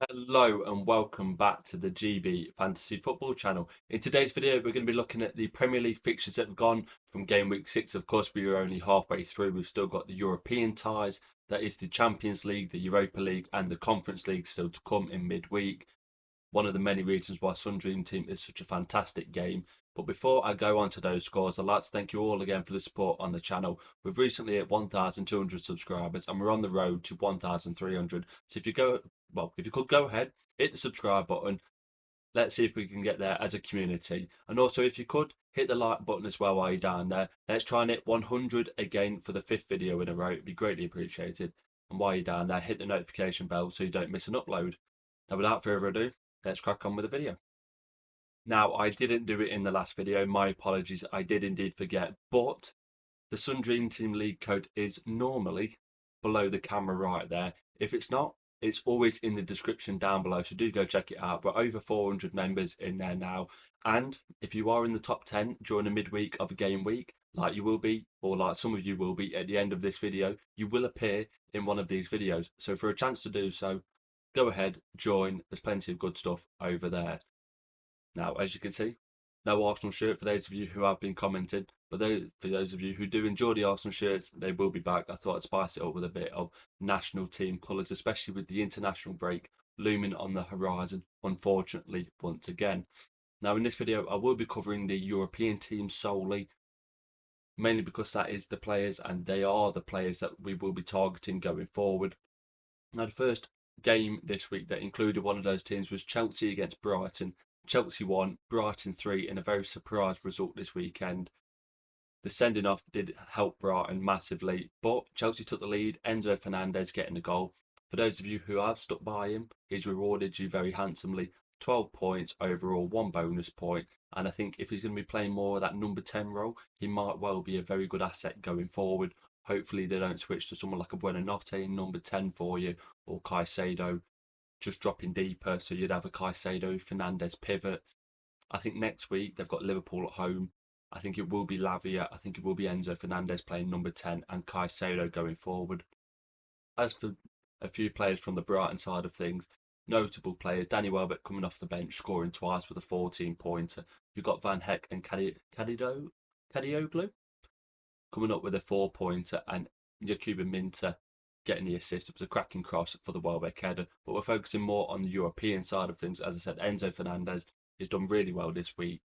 Hello and welcome back to the GB Fantasy Football channel. In today's video, we're going to be looking at the Premier League fixtures that have gone from game week 6. Of course, we are only halfway through. We've still got the European ties, that is the Champions League, the Europa League, and the Conference League still to come in midweek. One of the many reasons why Sunderland team is such a fantastic game. But before I go on to those scores, I'd like to thank you all again for the support on the channel. We've recently hit 1,200 subscribers and we're on the road to 1,300. So if you could go ahead, hit the subscribe button. Let's see if we can get there as a community. And also, if you could, hit the like button as well while you're down there. Let's try and hit 100 again for the 5th video in a row. It'd be greatly appreciated. And while you're down there, hit the notification bell so you don't miss an upload. Now, without further ado, let's crack on with the video. Now, I didn't do it in the last video. My apologies. I did indeed forget. But the Sun Dream Team League code is normally below the camera right there. If it's not, it's always in the description down below. So do go check it out. We're over 400 members in there now. And if you are in the top 10 during the midweek of a game week, like you will be, or like some of you will be at the end of this video, you will appear in one of these videos. So for a chance to do so, go ahead, join. There's plenty of good stuff over there. Now, as you can see, no Arsenal shirt for those of you who have been commenting, but for those of you who do enjoy the Arsenal shirts, they will be back. I thought I'd spice it up with a bit of national team colours, especially with the international break looming on the horizon, unfortunately, once again. Now, in this video, I will be covering the European teams solely, mainly because that is the players and they are the players that we will be targeting going forward. Now, the first game this week that included one of those teams was Chelsea against Brighton. Chelsea won, Brighton 3 in a very surprise result this weekend. The sending off did help Brighton massively, but Chelsea took the lead, Enzo Fernandez getting the goal. For those of you who have stuck by him, he's rewarded you very handsomely. 12 points overall, 1 bonus point, and I think if he's going to be playing more of that number 10 role, he might well be a very good asset going forward. Hopefully they don't switch to someone like a Buonanotte in number 10 for you, or Caicedo just dropping deeper, so you'd have a Caicedo Fernandez pivot. I think next week they've got Liverpool at home. I think it will be Lavia. I think it will be Enzo Fernandez playing number 10 and Caicedo going forward. As for a few players from the Brighton side of things, notable players, Danny Welbeck coming off the bench, scoring twice with a 14-pointer. You've got Van Heck and Kadioglu coming up with a 4-pointer, and Yakuba Minter getting the assist. It was a cracking cross for the Welbeck header, but we're focusing more on the European side of things. As I said, Enzo Fernandez has done really well this week.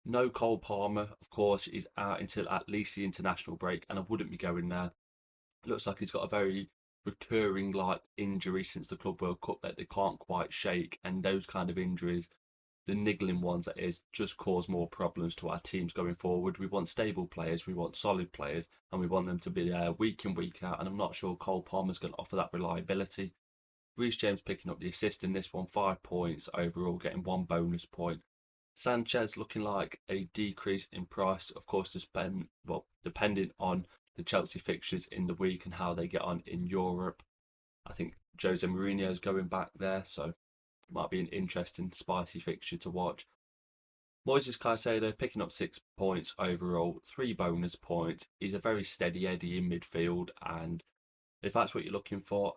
No Cole Palmer, of course, is out until at least the international break, and I wouldn't be going there. Looks like he's got a very recurring like injury since the Club World Cup that they can't quite shake, and those kind of injuries, the niggling ones that is, just cause more problems to our teams going forward. We want stable players, we want solid players, and we want them to be there week in, week out. And I'm not sure Cole Palmer's going to offer that reliability. Reece James picking up the assist in this one, 5 points overall, getting 1 bonus point. Sanchez looking like a decrease in price, of course, depending on the Chelsea fixtures in the week and how they get on in Europe. I think Jose Mourinho is going back there, so might be an interesting, spicy fixture to watch. Moises Caicedo picking up 6 points overall, 3 bonus points. He's a very steady Eddie in midfield, and if that's what you're looking for,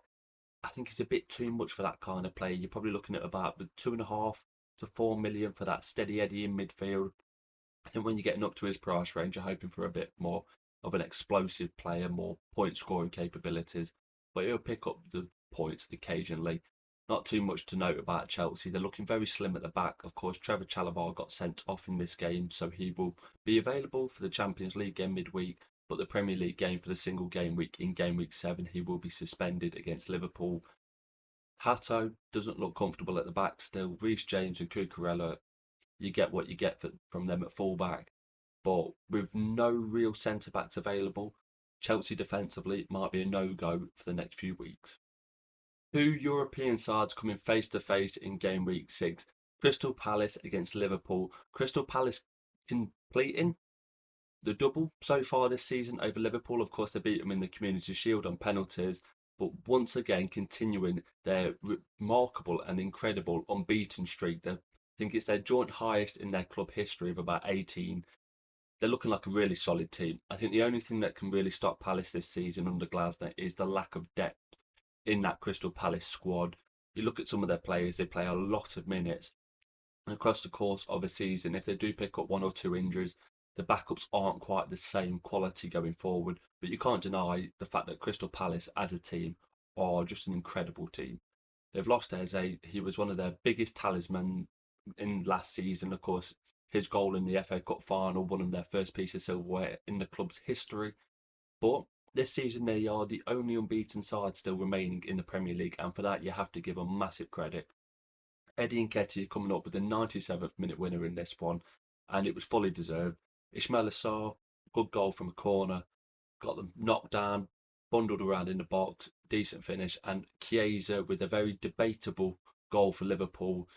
I think it's a bit too much for that kind of player. You're probably looking at about the 2.5 to 4 million for that steady Eddie in midfield. I think when you're getting up to his price range, you're hoping for a bit more of an explosive player, more point scoring capabilities, but he'll pick up the points occasionally. Not too much to note about Chelsea. They're looking very slim at the back. Of course, Trevor Chalobah got sent off in this game, so he will be available for the Champions League game midweek, but the Premier League game for the single game week in game week 7, he will be suspended against Liverpool. Hato doesn't look comfortable at the back still. Reece James and Cucurella, you get what you get from them at fullback. But with no real centre backs available, Chelsea defensively might be a no-go for the next few weeks. 2 European sides coming face to face in game week 6. Crystal Palace against Liverpool. Crystal Palace completing the double so far this season over Liverpool. Of course, they beat them in the Community Shield on penalties, but once again continuing their remarkable and incredible unbeaten streak. I think it's their joint highest in their club history of about 18. They're looking like a really solid team. I think the only thing that can really stop Palace this season under Glasner is the lack of depth in that Crystal Palace squad. You look at some of their players, they play a lot of minutes. And across the course of a season, if they do pick up one or two injuries, the backups aren't quite the same quality going forward. But you can't deny the fact that Crystal Palace as a team are just an incredible team. They've lost Eze. He was one of their biggest talisman in last season. Of course, his goal in the FA Cup final won them their first piece of silverware in the club's history. But this season, they are the only unbeaten side still remaining in the Premier League, and for that, you have to give them massive credit. Eddie Nketiah coming up with the 97th minute winner in this one, and it was fully deserved. Ismail Assar, good goal from a corner, got them knocked down, bundled around in the box, decent finish, and Chiesa with a very debatable goal for Liverpool.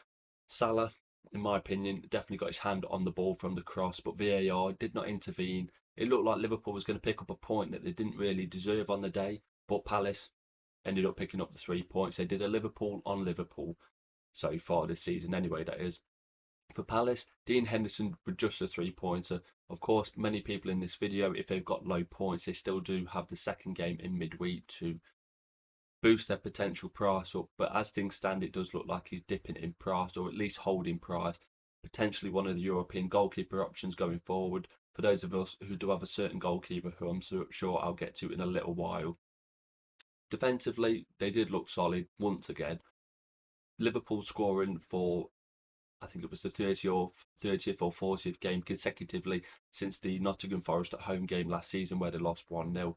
Salah, in my opinion, definitely got his hand on the ball from the cross, but VAR did not intervene. It looked like Liverpool was going to pick up a point that they didn't really deserve on the day, but Palace ended up picking up the 3 points. They did a Liverpool on Liverpool so far this season, anyway, that is. For Palace, Dean Henderson with just a 3-pointer. Of course, many people in this video, if they've got low points, they still do have the second game in midweek to boost their potential price up. But as things stand, it does look like he's dipping in price, or at least holding price. Potentially one of the European goalkeeper options going forward. For those of us who do have a certain goalkeeper who I'm sure I'll get to in a little while. Defensively, they did look solid once again. Liverpool scoring for, I think it was the 30th or 40th game consecutively since the Nottingham Forest at home game last season where they lost 1-0.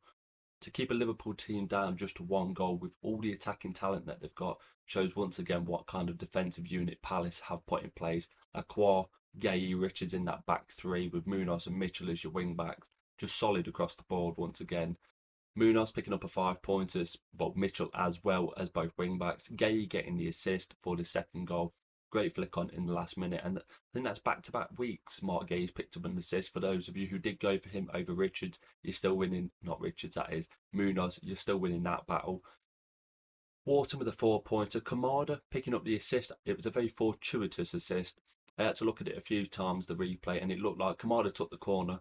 To keep a Liverpool team down just to one goal with all the attacking talent that they've got shows once again what kind of defensive unit Palace have put in place. Acquar, Gay, Richards in that back three with Munoz and Mitchell as your wing backs. Just solid across the board once again. Munoz picking up a 5-pointer, but Mitchell as well as both wing backs. Gay getting the assist for the second goal. Great flick on in the last minute, and I think that's back-to-back weeks. Mark Gay's picked up an assist. For those of you who did go for him over Richards, you're still winning. Not Richards, that is Munoz. You're still winning that battle. Wharton with a 4-pointer. Kamada picking up the assist. It was a very fortuitous assist. I had to look at it a few times, the replay, and it looked like Kamada took the corner.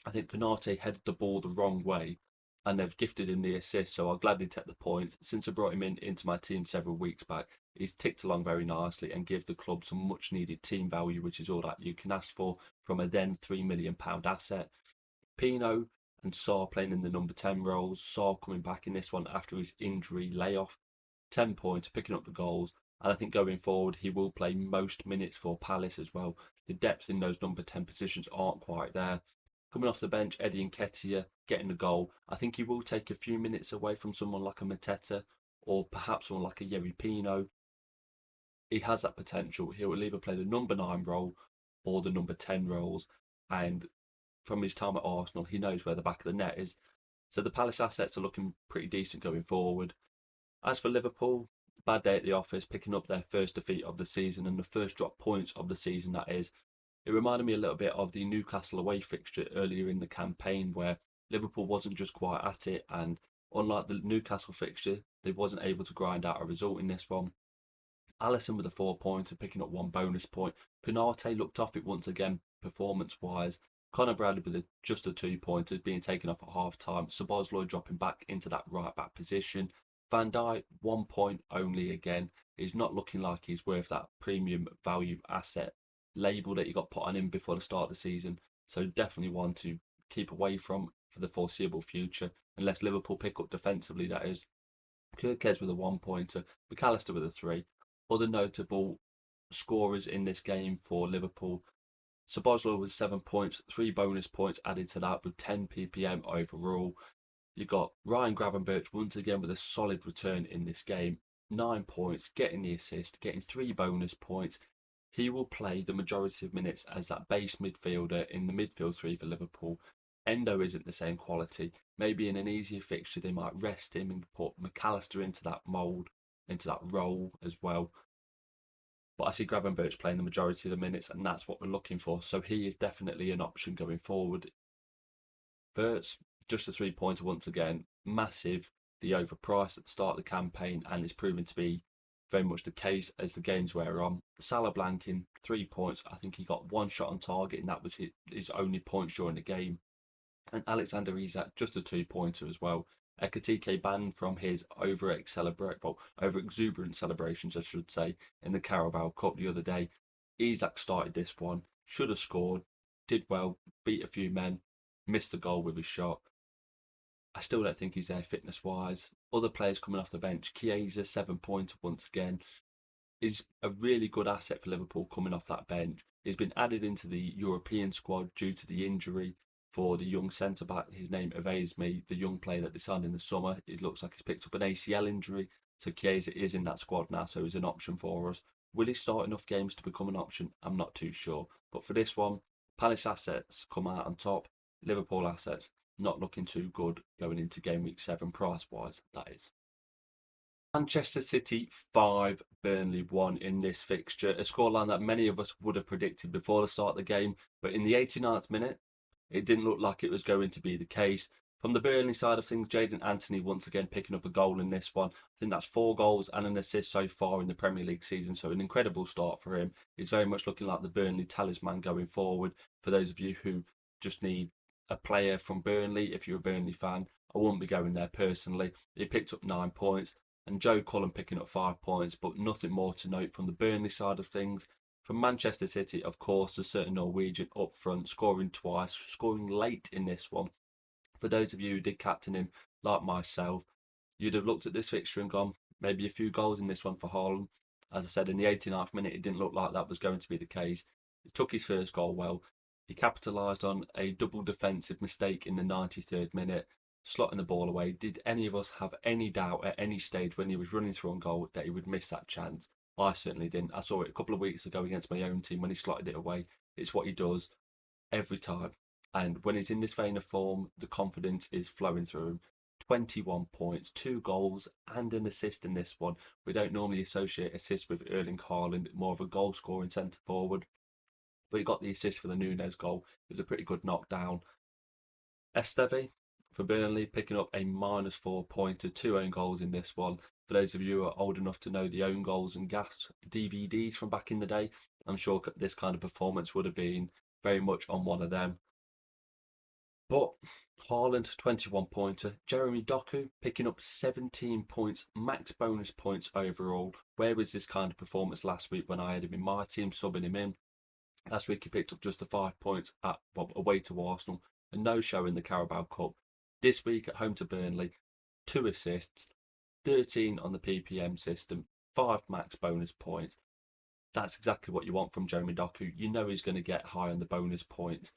I think Konate headed the ball the wrong way, and they've gifted him the assist, so I'll gladly take the point. Since I brought him into my team several weeks back, he's ticked along very nicely and give the club some much needed team value, which is all that you can ask for from a then £3 million asset. Pino and Sarr playing in the number 10 roles. Sarr coming back in this one after his injury layoff. 10 points, picking up the goals. And I think going forward, he will play most minutes for Palace as well. The depth in those number 10 positions aren't quite there. Coming off the bench, Eddie Nketiah getting the goal. I think he will take a few minutes away from someone like a Mateta or perhaps someone like a Yerry Pino. He has that potential. He will either play the number 9 role or the number 10 roles. And from his time at Arsenal, he knows where the back of the net is. So the Palace assets are looking pretty decent going forward. As for Liverpool, bad day at the office, picking up their first defeat of the season and the first drop points of the season, that is. It reminded me a little bit of the Newcastle away fixture earlier in the campaign where Liverpool wasn't just quite at it, and unlike the Newcastle fixture, they wasn't able to grind out a result in this one. Alisson with a 4-pointer, picking up 1 bonus point. Konate looked off it once again, performance-wise. Conor Bradley with just a 2-pointer, being taken off at half-time. Szoboszlai dropping back into that right-back position. Van Dijk, 1 point only again. He's not looking like he's worth that premium value asset label that you got put on him before the start of the season. So definitely one to keep away from for the foreseeable future, unless Liverpool pick up defensively, that is. Kirkes with a 1-pointer, McAllister with a 3. Other notable scorers in this game for Liverpool: Szoboszlai with 7 points, 3 bonus points added to that with 10 ppm overall. You got Ryan Gravenberch once again with a solid return in this game. 9 points, getting the assist, getting 3 bonus points. He will play the majority of minutes as that base midfielder in the midfield three for Liverpool. Endo isn't the same quality. Maybe in an easier fixture they might rest him and put McAllister into that mould, into that role as well. But I see Gravenberch playing the majority of the minutes, and that's what we're looking for. So he is definitely an option going forward. Wirtz, just a 3-pointer once again. Massive, the overpriced at the start of the campaign, and it's proven to be very much the case as the games wear on. Salah blanking, 3 points. I think he got 1 shot on target, and that was his only points during the game. And Alexander Isak, just a 2-pointer as well. Ekatike banned from his over-exuberant celebrations, I should say, in the Carabao Cup the other day. Isak started this one, should have scored, did well, beat a few men, missed the goal with his shot. I still don't think he's there fitness-wise. Other players coming off the bench, Chiesa, 7-pointer once again, is a really good asset for Liverpool coming off that bench. He's been added into the European squad due to the injury for the young centre-back. His name evades me, the young player that they signed in the summer. It looks like he's picked up an ACL injury, so Chiesa is in that squad now, so he's an option for us. Will he start enough games to become an option? I'm not too sure. But for this one, Palace assets come out on top. Liverpool assets not looking too good going into game week 7 price-wise, that is. Manchester City 5, Burnley 1 in this fixture. A scoreline that many of us would have predicted before the start of the game, but in the 89th minute, it didn't look like it was going to be the case. From the Burnley side of things, Jadon Anthony once again picking up a goal in this one. I think that's 4 goals and an assist so far in the Premier League season, so an incredible start for him. He's very much looking like the Burnley talisman going forward. For those of you who just need a player from Burnley, if you're a Burnley fan, I wouldn't be going there personally. He picked up 9 points, and Joe Cullen picking up 5 points, but nothing more to note from the Burnley side of things. From Manchester City, of course, a certain Norwegian up front, scoring twice, scoring late in this one. For those of you who did captain him, like myself, you'd have looked at this fixture and gone, maybe a few goals in this one for Haaland. As I said, in the 89th minute, it didn't look like that was going to be the case. He took his first goal well. He capitalised on a double defensive mistake in the 93rd minute, slotting the ball away. Did any of us have any doubt at any stage when he was running through on goal that he would miss that chance? I certainly didn't. I saw it a couple of weeks ago against my own team when he slotted it away. It's what he does every time. And when he's in this vein of form, the confidence is flowing through him. 21 points, 2 goals and an assist in this one. We don't normally associate assists with Erling Haaland, more of a goal scoring centre forward. But he got the assist for the Núñez goal. It was a pretty good knockdown. Esteve for Burnley picking up a -4 pointer, 2 own goals in this one. For those of you who are old enough to know the own goals and gas DVDs from back in the day, I'm sure this kind of performance would have been very much on one of them. But Haaland, 21 pointer. Jeremy Doku picking up 17 points, max bonus points overall. Where was this kind of performance last week when I had him in my team, subbing him in? Last week he picked up just the 5 points away to Arsenal, and no show in the Carabao Cup. This week at home to Burnley, 2 assists, 13 on the PPM system, 5 max bonus points. That's exactly what you want from Jeremy Doku. You know he's going to get high on the bonus points.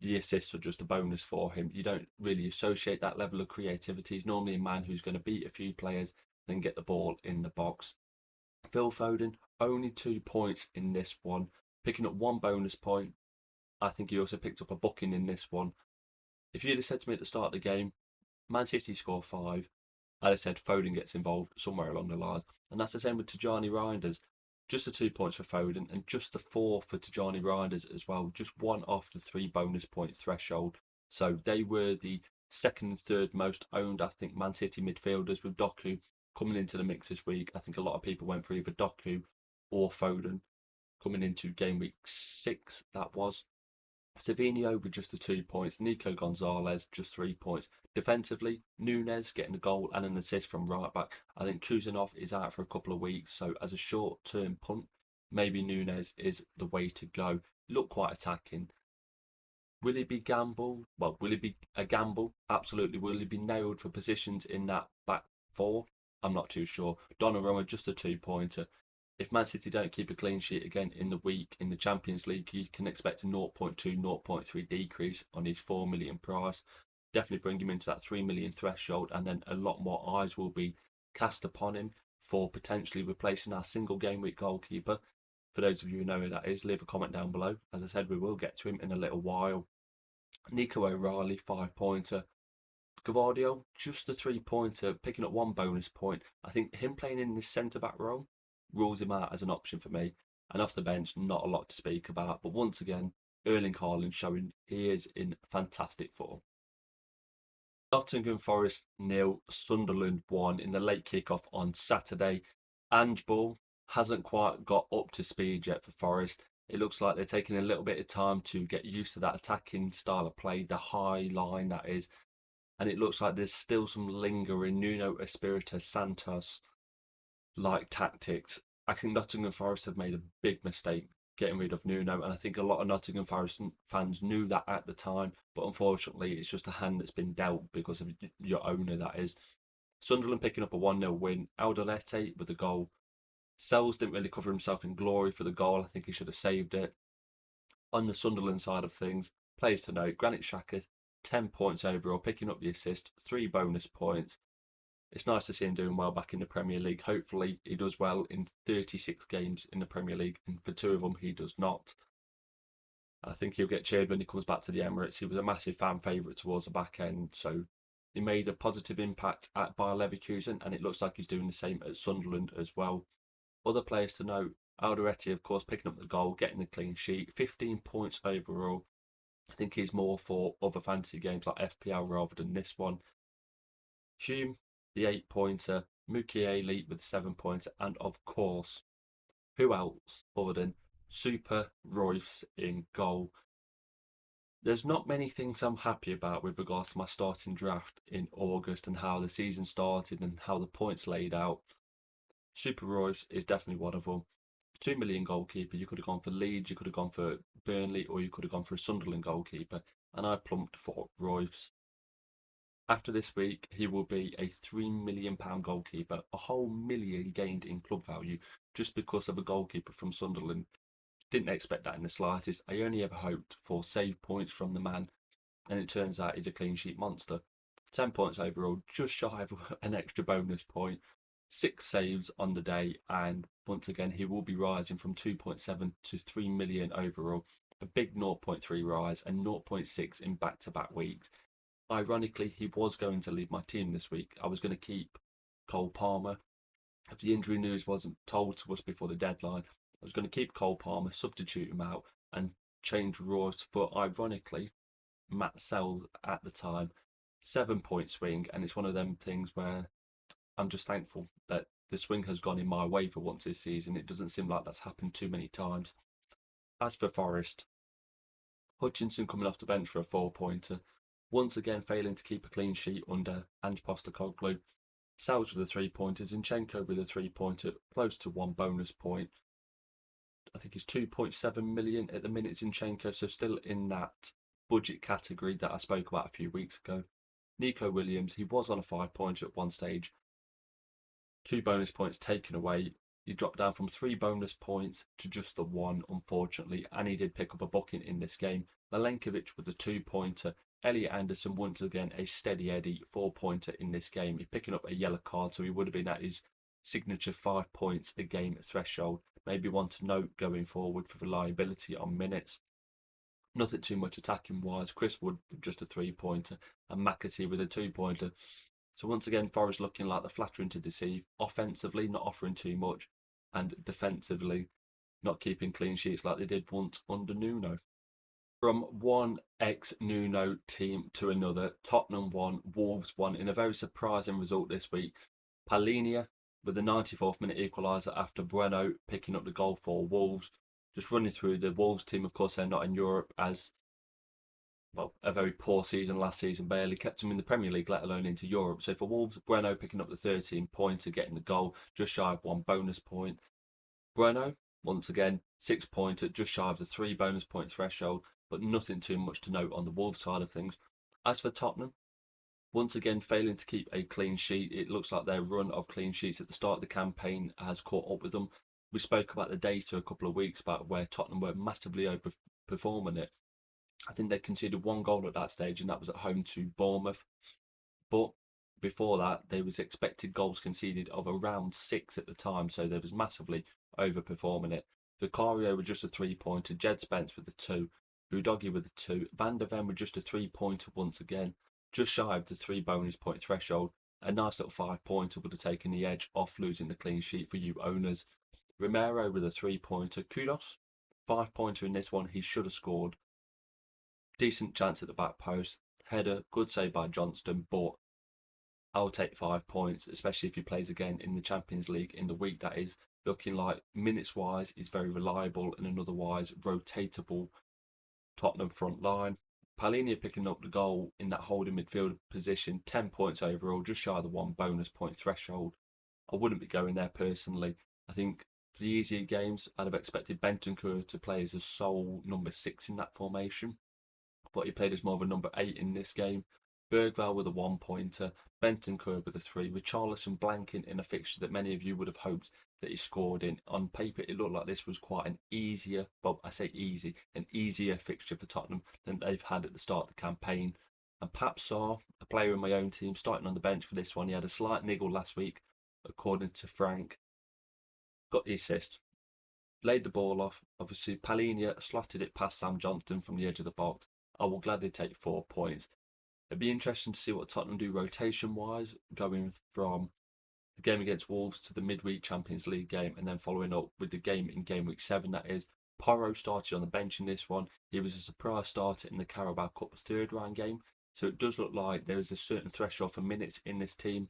The assists are just a bonus for him. You don't really associate that level of creativity. He's normally a man who's going to beat a few players and get the ball in the box. Phil Foden, only 2 points in this one, picking up 1 bonus point. I think he also picked up a booking in this one. If you'd have said to me at the start of the game, Man City score 5, I'd have said Foden gets involved somewhere along the lines. And that's the same with Tijani Reinders. Just the 2 points for Foden and just the 4 for Tijani Reinders as well. Just 1 off the 3 bonus point threshold. So they were the second and third most owned, I think, Man City midfielders, with Doku coming into the mix this week. I think a lot of people went for either Doku or Foden coming into game week 6, that was. Savinho with just the 2 points. Nico Gonzalez just 3 points. Defensively, Núñez getting a goal and an assist from right back. I think Kuzanov is out for a couple of weeks, so as a short-term punt, maybe Núñez is the way to go. Look quite attacking. Will he be gamble? Well, will he be a gamble? Absolutely. Will he be nailed for positions in that back 4? I'm not too sure. Donnarumma just a 2-pointer. If Man City don't keep a clean sheet again in the week in the Champions League, you can expect a 0.2, 0.3 decrease on his 4 million price. Definitely bring him into that 3 million threshold, and then a lot more eyes will be cast upon him for potentially replacing our single game week goalkeeper. For those of you who know who that is, leave a comment down below. As I said, we will get to him in a little while. Nico O'Reilly, 5-pointer. Gavardio, just a 3-pointer, picking up 1 bonus point. I think him playing in this centre-back role rules him out as an option for me. And off the bench, not a lot to speak about. But once again, Erling Haaland showing he is in fantastic form. Nottingham Forest 0, Sunderland 1 in the late kickoff on Saturday. Ange Ball hasn't quite got up to speed yet for Forest. It looks like they're taking a little bit of time to get used to that attacking style of play, the high line that is. and it looks like there's still some lingering Nuno Espirito Santos like tactics. I think Nottingham Forest have made a big mistake getting rid of Nuno, and I think a lot of Nottingham Forest fans knew that at the time, but unfortunately, it's just a hand that's been dealt because of your owner, that is. Sunderland picking up a 1-0 win. Alderete with the goal. Sells didn't really cover himself in glory for the goal. I think he should have saved it. On the Sunderland side of things, players to note: Granit Xhaka, 10 points overall, picking up the assist, 3 bonus points. It's nice to see him doing well back in the Premier League. Hopefully, he does well in 36 games in the Premier League, and for 2 of them, he does not. I think he'll get cheered when he comes back to the Emirates. He was a massive fan favourite towards the back end, so he made a positive impact at Bayer Leverkusen, and it looks like he's doing the same at Sunderland as well. Other players to note: Alderete, of course, picking up the goal, getting the clean sheet, 15 points overall. I think he's more for other fantasy games like FPL rather than this one. Hume, the 8-pointer, Mukiele with the 7-pointer, and of course, who else other than Super Royce in goal? There's not many things I'm happy about with regards to my starting draft in August and how the season started and how the points laid out. Super Royce is definitely one of them. 2 million goalkeeper. You could have gone for Leeds, you could have gone for Burnley, or you could have gone for a Sunderland goalkeeper, and I plumped for Royce. After this week, he will be a £3 million goalkeeper, a whole million gained in club value just because of a goalkeeper from Sunderland. Didn't expect that in the slightest. I only ever hoped for save points from the man, and it turns out he's a clean sheet monster. 10 points overall, just shy of an extra bonus point. 6 saves on the day, and once again, he will be rising from 2.7 to 3 million overall. A big 0.3 rise and 0.6 in back-to-back weeks. Ironically, he was going to leave my team this week. I was going to keep Cole Palmer. If the injury news wasn't told to us before the deadline, I was going to keep Cole Palmer, substitute him out, and change Royce for, ironically, Matt Sells at the time. 7-point swing, and it's one of them things where I'm just thankful that the swing has gone in my way for once this season. It doesn't seem like that's happened too many times. As for Forest, Hutchinson coming off the bench for a 4-pointer, once again failing to keep a clean sheet under Ange Postecoglou. Sells with a 3-pointer, Zinchenko with a 3-pointer, close to 1 bonus point. I think he's 2.7 million at the minute, Zinchenko, so still in that budget category that I spoke about a few weeks ago. Nico Williams, he was on a 5-pointer at one stage. 2 bonus points taken away. He dropped down from 3 bonus points to just the 1, unfortunately, and he did pick up a booking in this game. Milenkovic with a 2-pointer. Elliot Anderson, once again, a steady Eddie 4-pointer in this game. He's picking up a yellow card, so he would have been at his signature 5 points a game threshold. Maybe one to note going forward for reliability on minutes. Nothing too much attacking wise. Chris Wood with just a 3-pointer, and McAtee with a 2-pointer. So once again, Forest looking like the flattering to deceive. Offensively, not offering too much, and defensively, not keeping clean sheets like they did once under Nuno. From one ex-Nuno team to another, Tottenham won, Wolves won in a very surprising result this week. Palhinha with the 94th minute equaliser after Bueno picking up the goal for Wolves. Just running through the Wolves team, of course, they're not in Europe as, well, a very poor season last season barely kept them in the Premier League, let alone into Europe. So for Wolves, Bueno picking up the 13-pointer, getting the goal, just shy of 1 bonus point. Bueno, once again, 6-pointer, just shy of the 3 bonus point threshold, but nothing too much to note on the Wolves side of things. As for Tottenham, once again failing to keep a clean sheet. It looks like their run of clean sheets at the start of the campaign has caught up with them. We spoke about the data a couple of weeks back where Tottenham were massively overperforming it. I think they conceded 1 goal at that stage, and that was at home to Bournemouth. But before that, there was expected goals conceded of around 6 at the time, so they was massively overperforming it. Vicario with just a 3-pointer, Jed Spence with a 2, Udogie with a 2, Van der Ven with just a 3-pointer once again, just shy of the 3 bonus point threshold. A nice little 5-pointer would have taken the edge off losing the clean sheet for you owners. Romero with a 3-pointer, kudos, 5-pointer in this one, he should have scored. Decent chance at the back post, header, good save by Johnston, but I'll take 5 points, especially if he plays again in the Champions League in the week that is. Looking like minutes wise, he's very reliable and an otherwise rotatable Tottenham front line. Palhinha picking up the goal in that holding midfield position, 10 points overall, just shy of the 1 bonus point threshold. I wouldn't be going there personally. I think for the easier games, I'd have expected Bentancur to play as a sole number 6 in that formation, but he played as more of a number 8 in this game. Bergvall with a 1 pointer, Bentancur with a 3, Richarlison blanking in a fixture that many of you would have hoped that he scored in. On paper, it looked like this was quite an easier, well, I say easy, an easier fixture for Tottenham than they've had at the start of the campaign. And Pap Sarr, a player in my own team, starting on the bench for this one. He had a slight niggle last week, according to Frank. Got the assist, laid the ball off. Obviously, Palhinha slotted it past Sam Johnston from the edge of the box. I will gladly take 4 points. It'd be interesting to see what Tottenham do rotation-wise, going from the game against Wolves to the midweek Champions League game, and then following up with the game in game week 7, that is. Porro started on the bench in this one. He was a surprise starter in the Carabao Cup third round game, so it does look like there is a certain threshold for minutes in this team,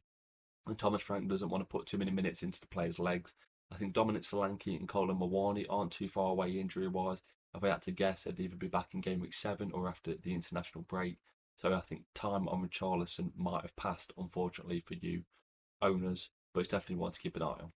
and Thomas Frank doesn't want to put too many minutes into the players' legs. I think Dominic Solanke and Colin Mawani aren't too far away injury-wise. If I had to guess, they'd either be back in game week 7 or after the international break. So I think time on Richarlison might have passed, unfortunately, for you owners, but it's definitely one to keep an eye on.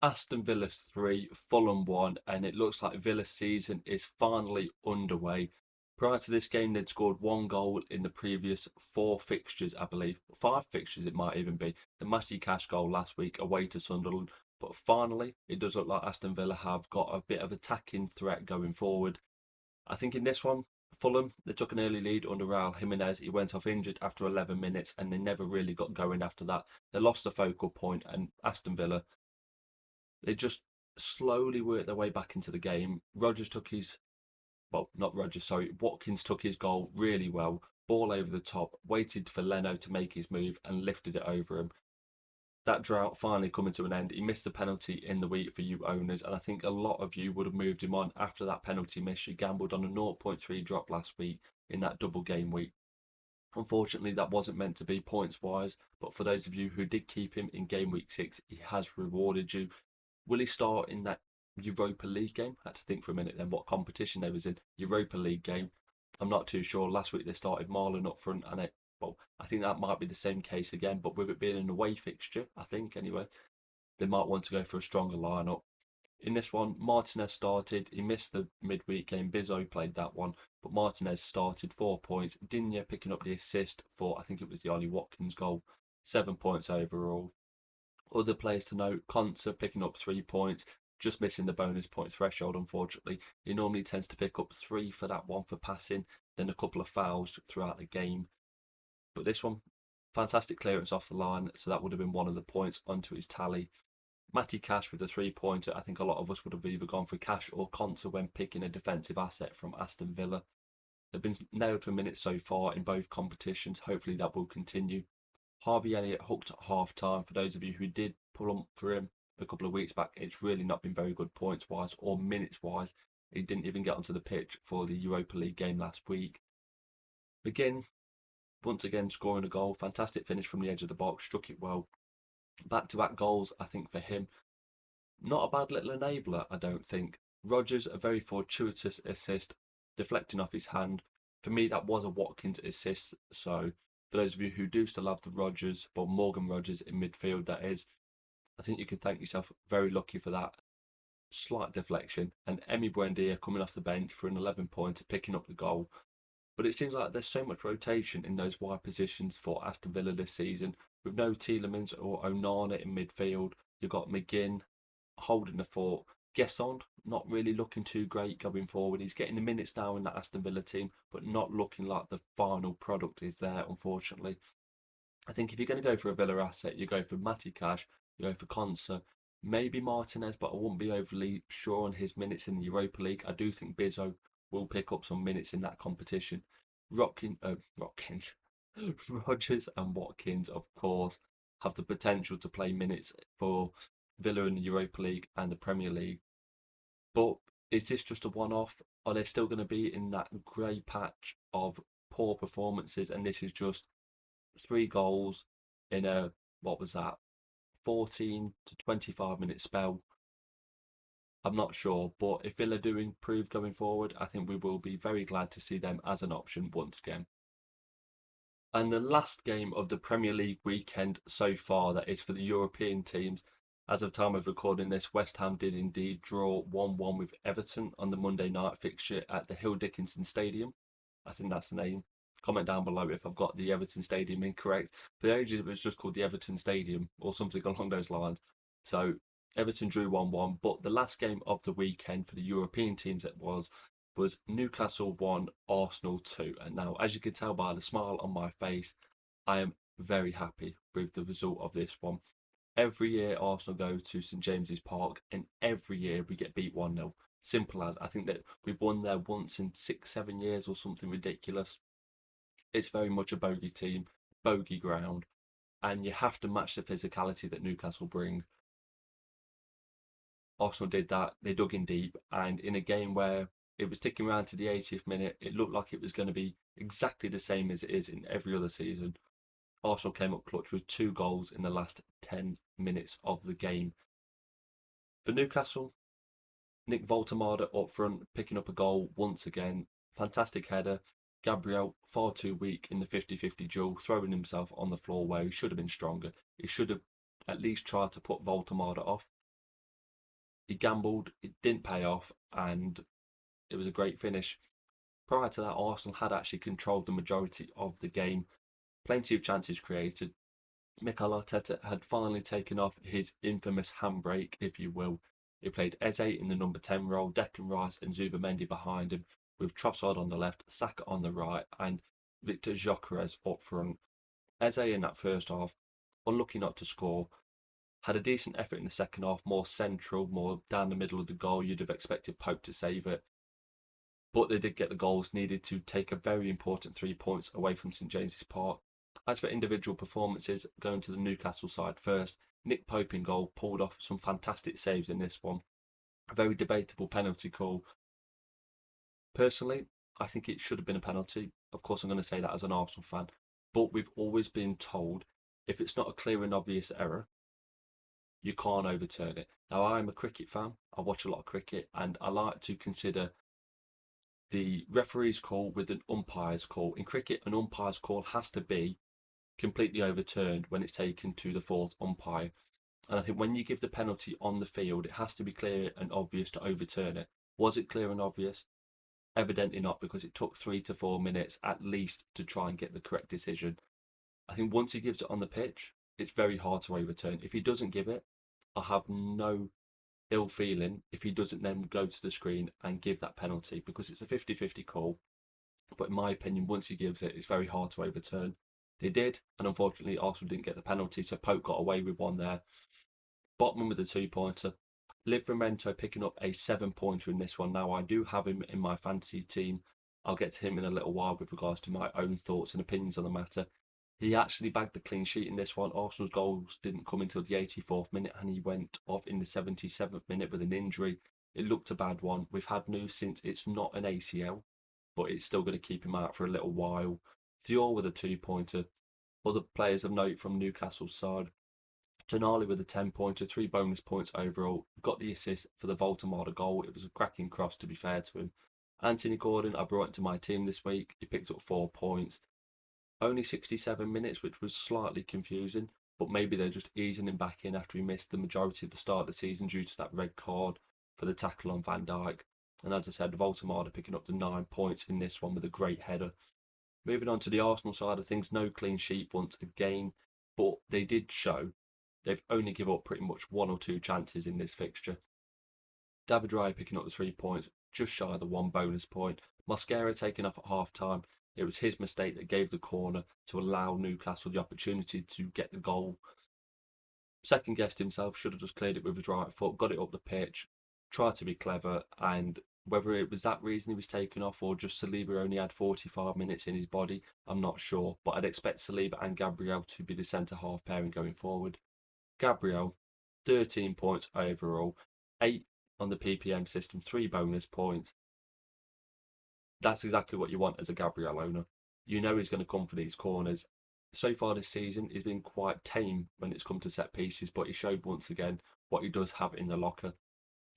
Aston Villa 3, Fulham 1, and it looks like Villa's season is finally underway. Prior to this game, they'd scored 1 goal in the previous 4 fixtures, I believe. 5 fixtures, it might even be. The Matty Cash goal last week away to Sunderland. But finally, it does look like Aston Villa have got a bit of attacking threat going forward. I think in this one, Fulham, they took an early lead under Raul Jimenez. He went off injured after 11 minutes and they never really got going after that. They lost the focal point, and Aston Villa, they just slowly worked their way back into the game. Rodgers took his, well, not Rodgers, sorry, Watkins took his goal really well. Ball over the top, waited for Leno to make his move and lifted it over him. That drought finally coming to an end. He missed the penalty in the week for you owners, and I think a lot of you would have moved him on after that penalty miss. You gambled on a 0.3 drop last week in that double game week. Unfortunately, that wasn't meant to be points wise, but for those of you who did keep him in game week 6, he has rewarded you. Will he start in that Europa League game? I had to think for a minute then what competition they was in. Europa League game. I'm not too sure. Last week they started Marlon up front, and I think that might be the same case again, but with it being an away fixture, I think anyway, they might want to go for a stronger lineup. In this one, Martinez started. He missed the midweek game. Bizzo played that one, but Martinez started, 4 points. Digne picking up the assist for, I think it was the Ollie Watkins goal, 7 points overall. Other players to note, Konsa picking up 3 points, just missing the bonus point threshold, unfortunately. He normally tends to pick up 3 for that one for passing, then a couple of fouls throughout the game. But this one, fantastic clearance off the line, so that would have been one of the points onto his tally. Matty Cash with a 3-pointer. I think a lot of us would have either gone for Cash or Konsa when picking a defensive asset from Aston Villa. They've been nailed for minutes so far in both competitions. Hopefully that will continue. Harvey Elliott hooked at half time. For those of you who did pull up for him a couple of weeks back, it's really not been very good points wise or minutes wise. He didn't even get onto the pitch for the Europa League game last week. Begin once again scoring a goal. Fantastic finish from the edge of the box, struck it well. Back-to-back goals, I think, for him. Not a bad little enabler, I don't think. Rodgers, a very fortuitous assist, deflecting off his hand. For me, that was a Watkins assist, so for those of you who do still have the Rodgers, well, Morgan Rodgers in midfield, that is, I think you can thank yourself very lucky for that slight deflection. And Emi Buendia coming off the bench for an 11-pointer, picking up the goal. But it seems like there's so much rotation in those wide positions for Aston Villa this season. With no Tielemans or Onana in midfield, you've got McGinn holding the fort. Gesson not really looking too great going forward. He's getting the minutes now in that Aston Villa team, but not looking like the final product is there, unfortunately. I think if you're going to go for a Villa asset, you go for Matty Cash, you go for Konsa, maybe Martinez, but I wouldn't be overly sure on his minutes in the Europa League. I do think Bizzo will pick up some minutes in that competition. Rodgers and Watkins, of course, have the potential to play minutes for Villa in the Europa League and the Premier League. But is this just a one-off? Are they still going to be in that grey patch of poor performances? And this is just 3 goals in a, what was that, 14 to 25 minute spell. I'm not sure, but if Villa do improve going forward, I think we will be very glad to see them as an option once again. And the last game of the Premier League weekend so far, that is for the European teams. As of time of recording this, West Ham did indeed draw 1-1 with Everton on the Monday night fixture at the Hill Dickinson Stadium. I think that's the name. Comment down below if I've got the Everton Stadium incorrect. For ages it was just called the Everton Stadium or something along those lines. So Everton drew 1-1, but the last game of the weekend for the European teams was Newcastle 1, Arsenal 2. And now, as you can tell by the smile on my face, I am very happy with the result of this one. Every year Arsenal go to St James's Park, and every year we get beat 1-0. Simple as. I think that we've won there once in 6-7 years or something ridiculous. It's very much a bogey team, bogey ground, and you have to match the physicality that Newcastle bring. Arsenal did that. They dug in deep, and in a game where it was ticking around to the 80th minute, it looked like it was going to be exactly the same as it is in every other season. Arsenal came up clutch with 2 goals in the last 10 minutes of the game. For Newcastle, Nick Voltemade up front, picking up a goal once again. Fantastic header. Gabriel, far too weak in the 50-50 duel, throwing himself on the floor where he should have been stronger. He should have at least tried to put Voltemade off. He gambled, it didn't pay off, and it was a great finish. Prior to that, Arsenal had actually controlled the majority of the game. Plenty of chances created. Mikel Arteta had finally taken off his infamous handbrake, if you will. He played Eze in the number 10 role, Declan Rice and Zubamendi behind him, with Trossard on the left, Saka on the right, and Victor Gyökeres up front. Eze in that first half, unlucky not to score, had a decent effort in the second half, more central, more down the middle of the goal. You'd have expected Pope to save it. But they did get the goals needed to take a very important 3 points away from St James's Park. As for individual performances, going to the Newcastle side first, Nick Pope in goal pulled off some fantastic saves in this one. A very debatable penalty call. Personally, I think it should have been a penalty. Of course, I'm going to say that as an Arsenal fan. But we've always been told if it's not a clear and obvious error, you can't overturn it. Now, I'm a cricket fan. I watch a lot of cricket, and I like to consider the referee's call with an umpire's call. In cricket, an umpire's call has to be completely overturned when it's taken to the fourth umpire. And I think when you give the penalty on the field, it has to be clear and obvious to overturn it. Was it clear and obvious? Evidently not, because it took 3 to 4 minutes at least to try and get the correct decision. I think once he gives it on the pitch, it's very hard to overturn. If he doesn't give it, I have no ill feeling if he doesn't then go to the screen and give that penalty, because it's a 50-50 call. But in my opinion, once he gives it, it's very hard to overturn. They did, and unfortunately Arsenal didn't get the penalty, so Pope got away with one there. Botman with a 2-pointer. Livramento picking up a 7-pointer in this one. Now, I do have him in my fantasy team. I'll get to him in a little while with regards to my own thoughts and opinions on the matter. He actually bagged the clean sheet in this one. Arsenal's goals didn't come until the 84th minute, and he went off in the 77th minute with an injury. It looked a bad one. We've had news since it's not an ACL, but it's still going to keep him out for a little while. Thior with a 2-pointer. Other players of note from Newcastle's side. Tonali with a 10-pointer, 3 bonus points overall. Got the assist for the Voltemade goal. It was a cracking cross, to be fair to him. Anthony Gordon, I brought into my team this week. He picked up 4 points. Only 67 minutes, which was slightly confusing, but maybe they're just easing him back in after he missed the majority of the start of the season due to that red card for the tackle on Van Dijk. And as I said, Voltemade picking up the 9 points in this one with a great header. Moving on to the Arsenal side of things, no clean sheet once again, but they did show they've only given up pretty much 1 or 2 chances in this fixture. David Raya picking up the 3 points, just shy of the 1 bonus point. Mosquera taking off at half time. It was his mistake that gave the corner to allow Newcastle the opportunity to get the goal. Second guessed himself, should have just cleared it with his right foot, got it up the pitch, tried to be clever, and whether it was that reason he was taken off or just Saliba only had 45 minutes in his body, I'm not sure. But I'd expect Saliba and Gabriel to be the centre-half pairing going forward. Gabriel, 13 points overall, 8 on the PPM system, 3 bonus points. That's exactly what you want as a Gabriel owner. You know he's going to come for these corners. So far this season, he's been quite tame when it's come to set pieces, but he showed once again what he does have in the locker.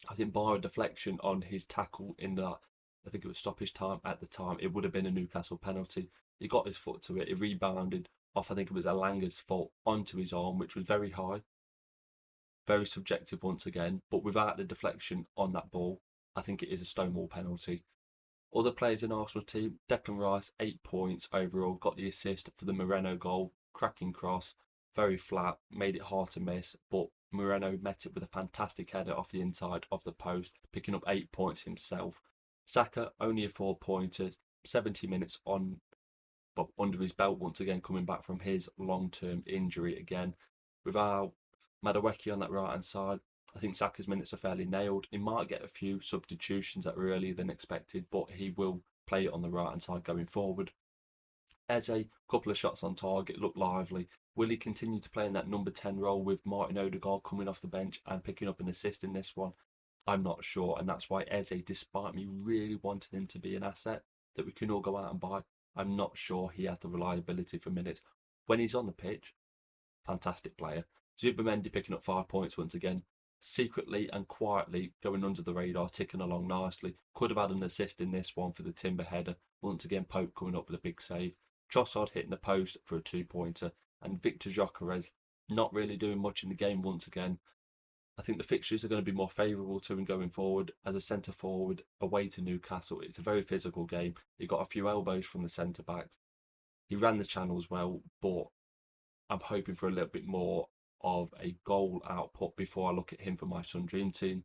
I think bar a deflection on his tackle in that, I think it was stoppage time at the time, it would have been a Newcastle penalty. He got his foot to it, it rebounded off, I think it was Alanga's fault, onto his arm, which was very high, very subjective once again, but without the deflection on that ball, I think it is a Stonewall penalty. Other players in Arsenal's team, Declan Rice, 8 points overall, got the assist for the Moreno goal, cracking cross, very flat, made it hard to miss, but Moreno met it with a fantastic header off the inside of the post, picking up 8 points himself. Saka, only a 4-pointer, 70 minutes on, but under his belt once again, coming back from his long-term injury again. Without Madueke on that right-hand side, I think Saka's minutes are fairly nailed. He might get a few substitutions that were earlier than expected, but he will play it on the right-hand side going forward. Eze, a couple of shots on target, looked lively. Will he continue to play in that number 10 role with Martin Odegaard coming off the bench and picking up an assist in this one? I'm not sure, and that's why Eze, despite me really wanting him to be an asset that we can all go out and buy, I'm not sure he has the reliability for minutes. When he's on the pitch, fantastic player. Zubamendi picking up 5 points once again, secretly and quietly going under the radar, ticking along nicely. Could have had an assist in this one for the Timber header. Once again, Pope coming up with a big save. Trossard hitting the post for a 2-pointer. And Victor Gyökeres not really doing much in the game once again. I think the fixtures are going to be more favourable to him going forward as a centre forward away to Newcastle. It's a very physical game. He got a few elbows from the centre backs. He ran the channels well, but I'm hoping for a little bit more of a goal output before I look at him for my Sun Dream team.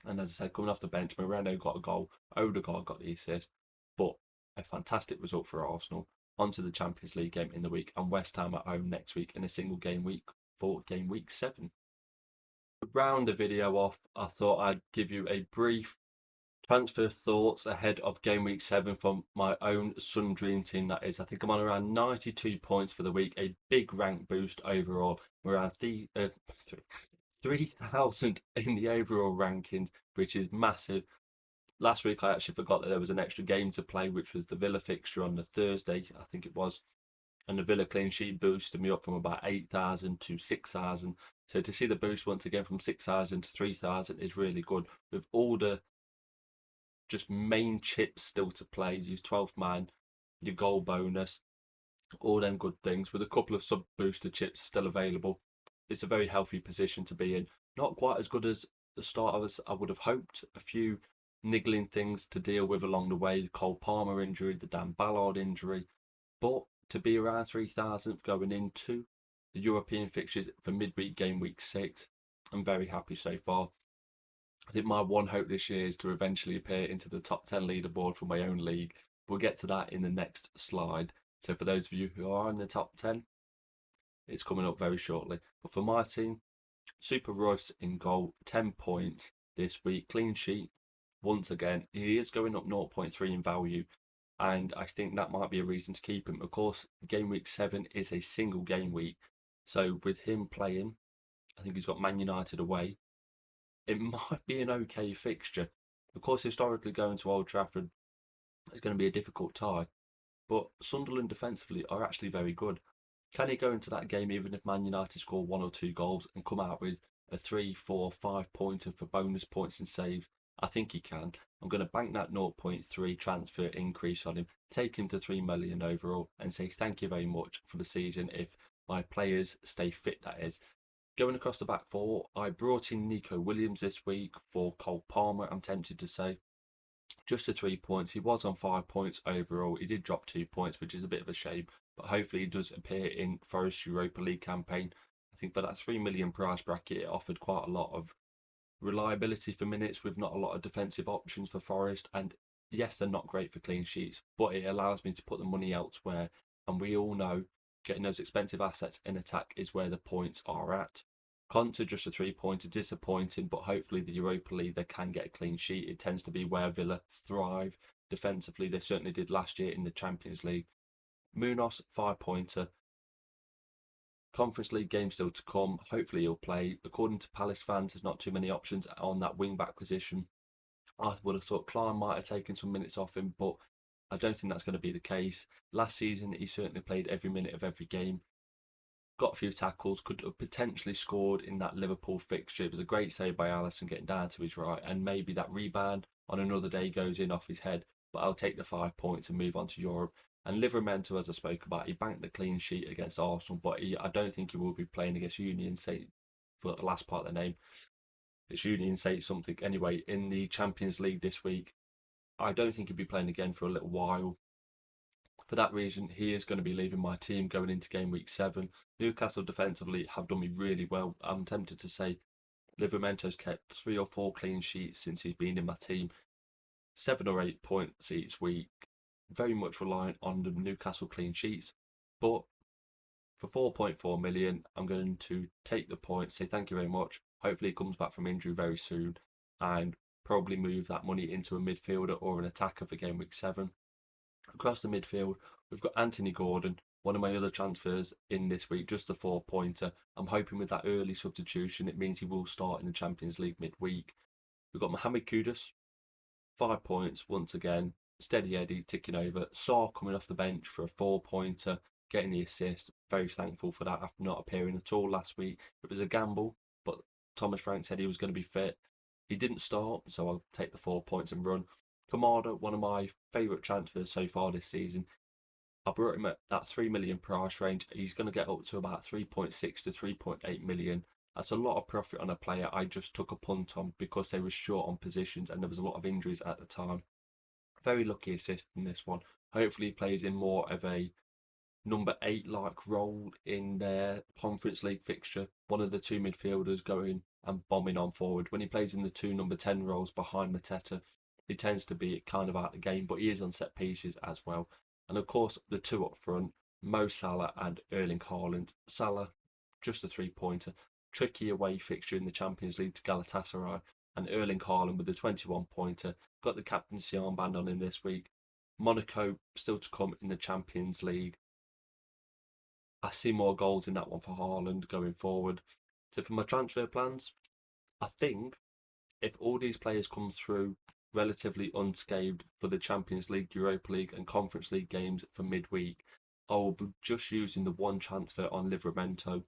And as I said, coming off the bench, Moreno got a goal, Odegaard got the assist, but a fantastic result for Arsenal. Onto the Champions League game in the week, and West Ham at home next week in a single game week for game week 7. To round the video off, I thought I'd give you a brief transfer thoughts ahead of game week 7 from my own Sun Dream team. That is, I think I'm on around 92 points for the week, a big rank boost overall. We're around 3,000 in the overall rankings, which is massive. Last week I actually forgot that there was an extra game to play, which was the Villa fixture on the Thursday, I think it was. And the Villa clean sheet boosted me up from about 8,000 to 6,000. So to see the boost once again from 6,000 to 3,000 is really good. With all the just main chips still to play, your 12th man, your goal bonus, all them good things, with a couple of sub booster chips still available. It's a very healthy position to be in. Not quite as good as the start of as I would have hoped. A few niggling things to deal with along the way, the Cole Palmer injury, the Dan Ballard injury, but to be around 3,000th going into the European fixtures for midweek game week 6, I'm very happy so far. I think my one hope this year is to eventually appear into the top 10 leaderboard for my own league. We'll get to that in the next slide. So for those of you who are in the top 10, it's coming up very shortly. But for my team, Super Royce in goal, 10 points this week, clean sheet. Once again, he is going up 0.3 in value, and I think that might be a reason to keep him. Of course, game week 7 is a single game week, so with him playing, I think he's got Man United away. It might be an okay fixture. Of course, historically going to Old Trafford is going to be a difficult tie, but Sunderland defensively are actually very good. Can he go into that game even if Man United score 1 or 2 goals and come out with a 3, 4, 5-pointer for bonus points and saves? I think he can. I'm going to bank that 0.3 transfer increase on him, take him to 3 million overall, and say thank you very much for the season if my players stay fit, that is. Going across the back four, I brought in Nico Williams this week for Cole Palmer, I'm tempted to say. Just to 3 points. He was on 5 points overall. He did drop 2 points, which is a bit of a shame, but hopefully he does appear in Forest's Europa League campaign. I think for that 3 million price bracket, it offered quite a lot of reliability for minutes with not a lot of defensive options for Forest. And yes, they're not great for clean sheets, but it allows me to put the money elsewhere. And we all know getting those expensive assets in attack is where the points are at. Conte just a 3-pointer, disappointing, but hopefully the Europa League they can get a clean sheet. It tends to be where Villa thrive defensively. They certainly did last year in the Champions League. Munoz, 5-pointer. Conference League game still to come. Hopefully he'll play. According to Palace fans, there's not too many options on that wing-back position. I would have thought Klein might have taken some minutes off him, but I don't think that's going to be the case. Last season, he certainly played every minute of every game. got a few tackles, could have potentially scored in that Liverpool fixture. It was a great save by Alisson getting down to his right, and maybe that rebound on another day goes in off his head. But I'll take the 5 points and move on to Europe. And Livramento, as I spoke about, he banked the clean sheet against Arsenal, but I don't think he will be playing against Union Saint for the last part of the name. It's Union Saint something. Anyway, in the Champions League this week, I don't think he'll be playing again for a little while. For that reason, he is going to be leaving my team going into game week 7. Newcastle defensively have done me really well. I'm tempted to say Livramento's kept 3 or 4 clean sheets since he's been in my team. 7 or 8 points each week. Very much reliant on the Newcastle clean sheets. But for 4.4 million, I'm going to take the points, say thank you very much. Hopefully he comes back from injury very soon and probably move that money into a midfielder or an attacker for game week 7. Across the midfield, we've got Anthony Gordon, one of my other transfers in this week, just a 4-pointer. I'm hoping with that early substitution, it means he will start in the Champions League midweek. We've got Mohamed Kudus, 5 points once again. Steady Eddie ticking over. Sarr coming off the bench for a 4-pointer, getting the assist. Very thankful for that after not appearing at all last week. It was a gamble, but Thomas Frank said he was going to be fit. He didn't start, so I'll take the 4 points and run. Kamada, one of my favourite transfers so far this season. I brought him at that 3 million price range. He's going to get up to about 3.6 to 3.8 million. That's a lot of profit on a player I just took a punt on because they were short on positions and there was a lot of injuries at the time. Very lucky assist in this one. Hopefully he plays in more of a number 8-like role in their Conference League fixture. One of the 2 midfielders going and bombing on forward. When he plays in the 2 number 10 roles behind Mateta, he tends to be kind of out of the game, but he is on set pieces as well. And of course, the 2 up front, Mo Salah and Erling Haaland. Salah, just a 3-pointer. Tricky away fixture in the Champions League to Galatasaray. And Erling Haaland with the 21-pointer. Got the captaincy armband on him this week. Monaco still to come in the Champions League. I see more goals in that one for Haaland going forward. So for my transfer plans, I think if all these players come through relatively unscathed for the Champions League, Europa League and Conference League games for midweek, I will be just using the 1 transfer on Livramento.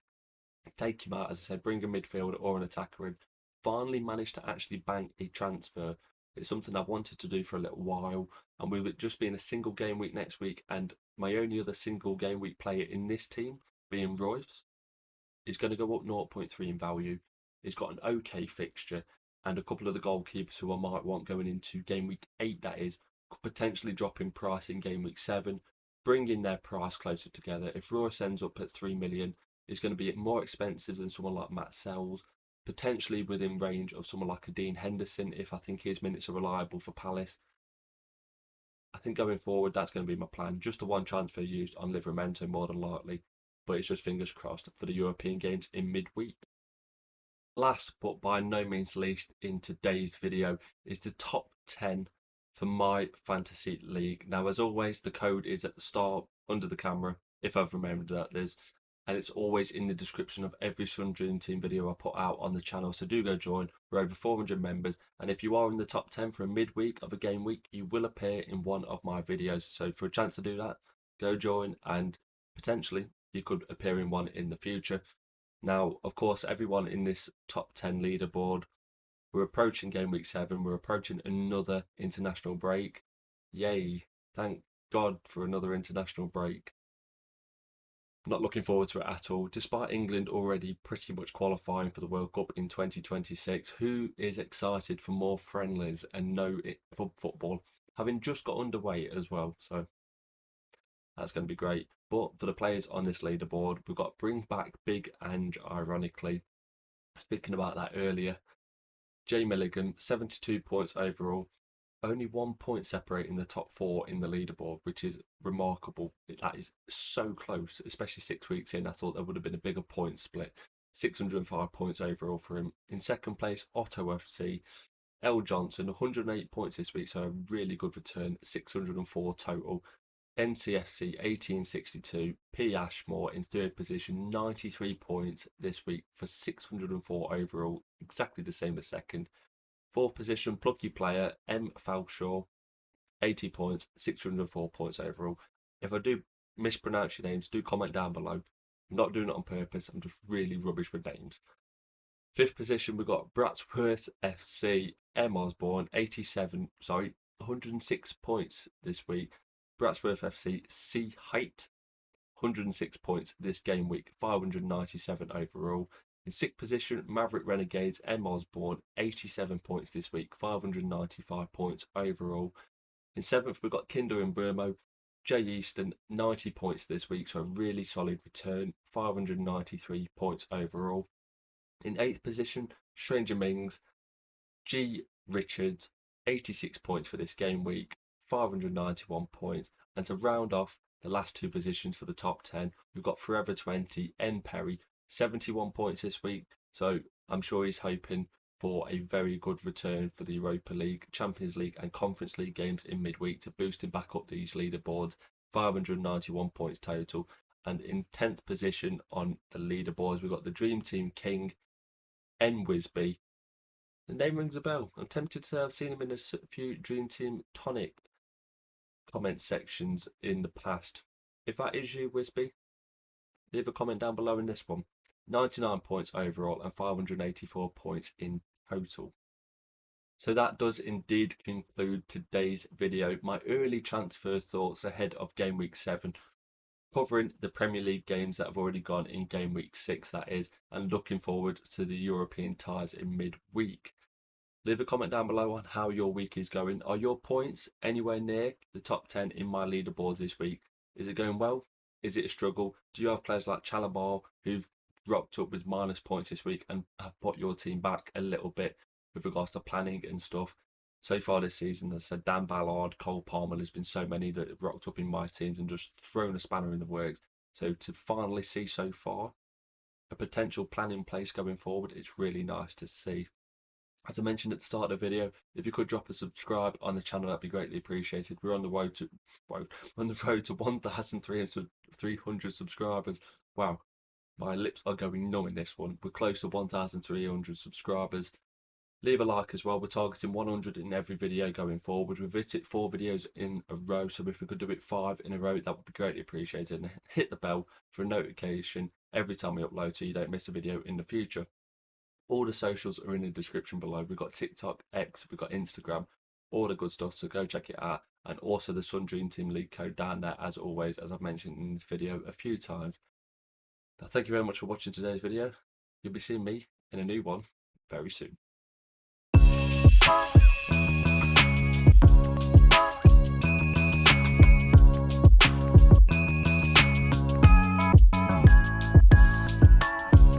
Take him out, as I said, bring a midfielder or an attacker in. Finally managed to actually bank a transfer. It's something I've wanted to do for a little while, and with it just being a single game week next week, and my only other single game week player in this team being Royce, is going to go up 0.3 in value. He's got an okay fixture, and a couple of the goalkeepers who I might want going into game week 8, that is, could potentially drop in price in game week 7, bringing their price closer together. If Royce ends up at 3 million, it's going to be more expensive than someone like Matt Sells, potentially within range of someone like a Dean Henderson if I think his minutes are reliable for Palace. I think going forward, that's going to be my plan. Just the 1 transfer used on Livramento more than likely, but it's just fingers crossed for the European games in midweek. Last but by no means least in today's video is the top 10 for my fantasy league. Now, as always, the code is at the start under the camera, if I've remembered that, Liz. And it's always in the description of every Sunderland team video I put out on the channel, so do go join. We're over 400 members, and if you are in the top 10 for a midweek of a game week, you will appear in one of my videos. So for a chance to do that, go join, and potentially you could appear in one in the future. Now, of course, everyone in this top 10 leaderboard, we're approaching game week 7, we're approaching another international break. Yay, thank God for another international break. Not looking forward to it at all. Despite England already pretty much qualifying for the World Cup in 2026, who is excited for more friendlies and no club football, having just got underway as well? So that's going to be great. But for the players on this leaderboard, we've got Bring Back Big Ange, ironically. Speaking about that earlier, Jay Milligan, 72 points overall. Only 1 point separating the top 4 in the leaderboard, which is remarkable. That is so close, especially 6 weeks in. I thought there would have been a bigger point split. 605 points overall for him. In second place, Otto FC. L. Johnson, 108 points this week, so a really good return. 604 total. NCFC 1862, P. Ashmore in third position, 93 points this week for 604 overall, exactly the same as second. Fourth position, plucky player M. Falshaw, 80 points, 604 points overall. If I do mispronounce your names, do comment down below. I'm not doing it on purpose. I'm just really rubbish with names. Fifth position, we've got Bratsworth FC, M Osborne, 106 points this week. Bratsworth FC, C Height, 106 points this game week, 597 overall. In sixth position, Maverick Renegades, M Osborne, 87 points this week, 595 points overall. In seventh, we've got Kinder and Burmo, Jay Easton, 90 points this week, so a really solid return, 593 points overall. In eighth position, Stranger Mings, G Richards, 86 points for this game week, 591 points. And to round off the last two positions for the top 10, we've got Forever 20, N Perry, 71 points this week. So I'm sure he's hoping for a very good return for the Europa League, Champions League and Conference League games in midweek to boost him back up these leaderboards. 591 points total. And in 10th position on the leaderboards, we've got the Dream Team King, N Wisby. The name rings a bell. I'm tempted to say I've seen him in a few Dream Team Tonic comment sections in the past. If that is you, Wisby, leave a comment down below in this one. 99 points overall and 584 points in total. So that does indeed conclude today's video. My early transfer thoughts ahead of Game Week 7. Covering the Premier League games that have already gone in Game Week 6, that is, and looking forward to the European ties in midweek. Leave a comment down below on how your week is going. Are your points anywhere near the top 10 in my leaderboards this week? Is it going well? Is it a struggle? Do you have players like Chalabal who've rocked up with minus points this week and have put your team back a little bit with regards to planning and stuff? So far this season, as I said, Dan Ballard, Cole Palmer, there's been so many that have rocked up in my teams and just thrown a spanner in the works. So to finally see so far a potential plan in place going forward, it's really nice to see. As I mentioned at the start of the video, if you could drop a subscribe on the channel, that'd be greatly appreciated. We're on the road to 1,300 subscribers. Wow, my lips are going numb in this one. We're close to 1,300 subscribers. Leave a like as well. We're targeting 100 in every video going forward. We've hit it 4 videos in a row, so if we could do it 5 in a row, that would be greatly appreciated. And hit the bell for a notification every time we upload so you don't miss a video in the future. All the socials are in the description below. We've got TikTok, X, we've got Instagram, all the good stuff, so go check it out. And also the Sun Dream Team League code down there, as always, as I've mentioned in this video a few times. Now, thank you very much for watching today's video. You'll be seeing me in a new one very soon.